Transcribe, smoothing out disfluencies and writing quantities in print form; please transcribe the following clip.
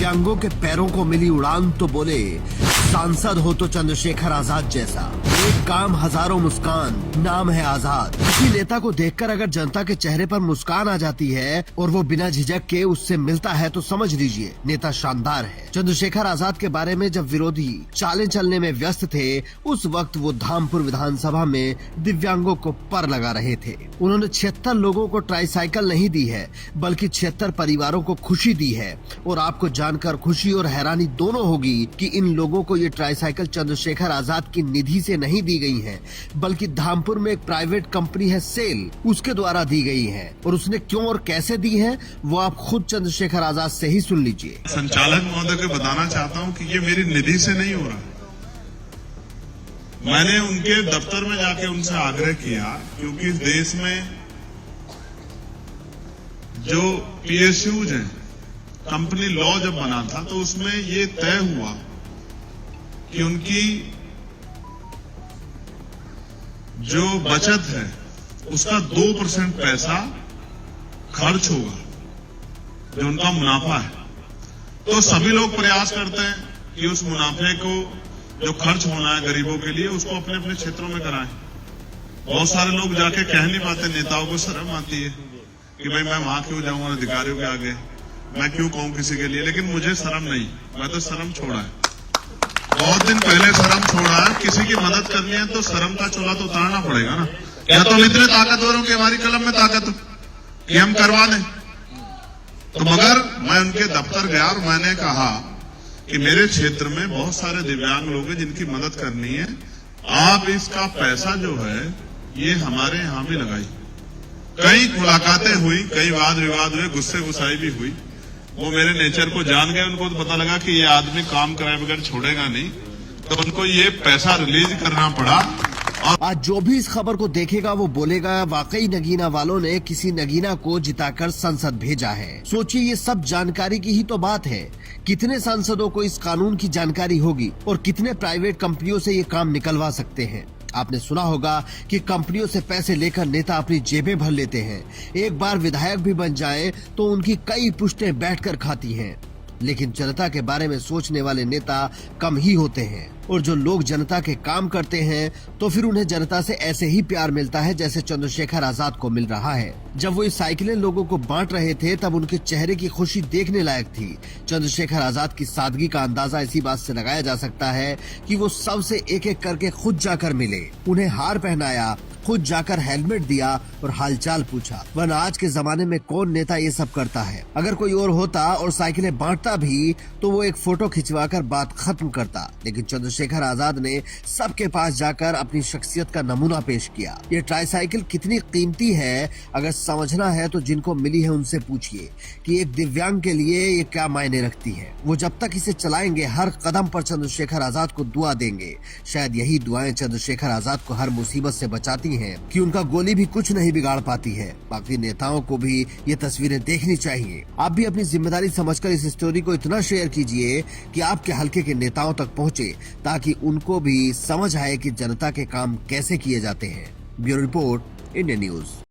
दिव्यांगों के पैरों को मिली उड़ान तो बोले सांसद हो तो चंद्रशेखर आजाद जैसा। एक काम हजारों मुस्कान, नाम है आजाद। किसी नेता को देखकर अगर जनता के चेहरे पर मुस्कान आ जाती है और वो बिना झिझक के उससे मिलता है तो समझ लीजिए नेता शानदार है। चंद्रशेखर आजाद के बारे में जब विरोधी चालें चलने में व्यस्त थे, उस वक्त वो धामपुर विधानसभा में दिव्यांगों को पर लगा रहे थे। उन्होंने 76 लोगों को ट्राईसाइकिल नहीं दी है, बल्कि 76 परिवारों को खुशी दी है। और आपको जानकर खुशी और हैरानी दोनों होगी कि इन लोगों को ये ट्राईसाइकिल चंद्रशेखर आजाद की निधि से नहीं दी गई है, बल्कि धामपुर में एक प्राइवेट कंपनी है सेल, उसके द्वारा दी गई है। और उसने क्यों और कैसे दी है वो आप खुद चंद्रशेखर आजाद से ही सुन लीजिए। संचालक महोदय को बताना चाहता हूं कि ये मेरी निधि से नहीं हो रहा। मैंने उनके दफ्तर में जाके उनसे आग्रह किया, क्योंकि इस देश में जो पीएसयूज हैं, कंपनी लॉ जब बना था तो उसमें ये तय हुआ कि उनकी जो बचत है उसका 2% पैसा खर्च होगा, जो उनका मुनाफा है। तो सभी लोग प्रयास करते हैं कि उस मुनाफे को जो खर्च होना है गरीबों के लिए उसको अपने अपने क्षेत्रों में कराएं। बहुत सारे लोग जाके कह नहीं पाते, नेताओं को शर्म आती है कि भाई मैं वहां क्यों जाऊंगा अधिकारियों के आगे, मैं क्यों कहूं किसी के लिए। लेकिन मुझे शर्म नहीं, मैं तो शर्म छोड़ा है, बहुत दिन पहले शर्म छोड़ा है। किसी की मदद करनी है तो शर्म का चोला तो उतारना पड़ेगा ना। क्या तो हम इतने ताकतवर हो कि हमारी कलम में ताकत हो कि हम करवा दें। तो मगर मैं उनके दफ्तर गया और मैंने कहा कि मेरे क्षेत्र में बहुत सारे दिव्यांग लोग हैं जिनकी मदद करनी है, आप इसका पैसा जो है ये हमारे यहां भी लगाई। कई मुलाकातें हुई, कई वाद विवाद हुए, गुस्से गुस्साई भी हुई। वो मेरे नेचर को जान गए, उनको तो पता लगा कि ये आदमी काम कराए बगैर छोड़ेगा नहीं, तो उनको ये पैसा रिलीज करना पड़ा। आज जो भी इस खबर को देखेगा वो बोलेगा वाकई नगीना वालों ने किसी नगीना को जिताकर संसद भेजा है। सोचिए ये सब जानकारी की ही तो बात है। कितने सांसदों को इस कानून की जानकारी होगी और कितने प्राइवेट कंपनियों से ये काम निकलवा सकते हैं। आपने सुना होगा कि कंपनियों से पैसे लेकर नेता अपनी जेबें भर लेते हैं। एक बार विधायक भी बन जाए तो उनकी कई पुश्तें बैठकर खाती हैं। लेकिन जनता के बारे में सोचने वाले नेता कम ही होते हैं। और जो लोग जनता के काम करते हैं तो फिर उन्हें जनता से ऐसे ही प्यार मिलता है जैसे चंद्रशेखर आजाद को मिल रहा है। जब वो ये साइकिलें लोगों को बांट रहे थे तब उनके चेहरे की खुशी देखने लायक थी। चंद्रशेखर आजाद की सादगी का अंदाजा इसी बात से लगाया जा सकता है कि वो सबसे एक एक करके खुद जाकर मिले, उन्हें हार पहनाया, खुद जाकर हेलमेट दिया और हालचाल पूछा। वरना आज के जमाने में कौन नेता ये सब करता है। अगर कोई और होता और साइकिलें बांटता भी तो वो एक फोटो खिंचवाकर बात खत्म करता। लेकिन चंद्रशेखर आजाद ने सबके पास जाकर अपनी शख्सियत का नमूना पेश किया। ये ट्राईसाइकिल कितनी कीमती है, अगर समझना है तो जिनको मिली है उनसे पूछिए कि एक दिव्यांग के लिए ये क्या मायने रखती है। वो जब तक इसे चलाएंगे हर कदम पर चंद्रशेखर आजाद को दुआ देंगे। शायद यही दुआएं चंद्रशेखर आजाद को हर मुसीबत से बचाती हैं कि उनका गोली भी कुछ नहीं बिगाड़ पाती है। बाकी नेताओं को भी ये तस्वीरें देखनी चाहिए। आप भी अपनी जिम्मेदारी समझकर इस स्टोरी को इतना शेयर कीजिए कि आपके हलके के नेताओं तक पहुंचे, ताकि उनको भी समझ आए कि जनता के काम कैसे किए जाते हैं। Bureau report, India news.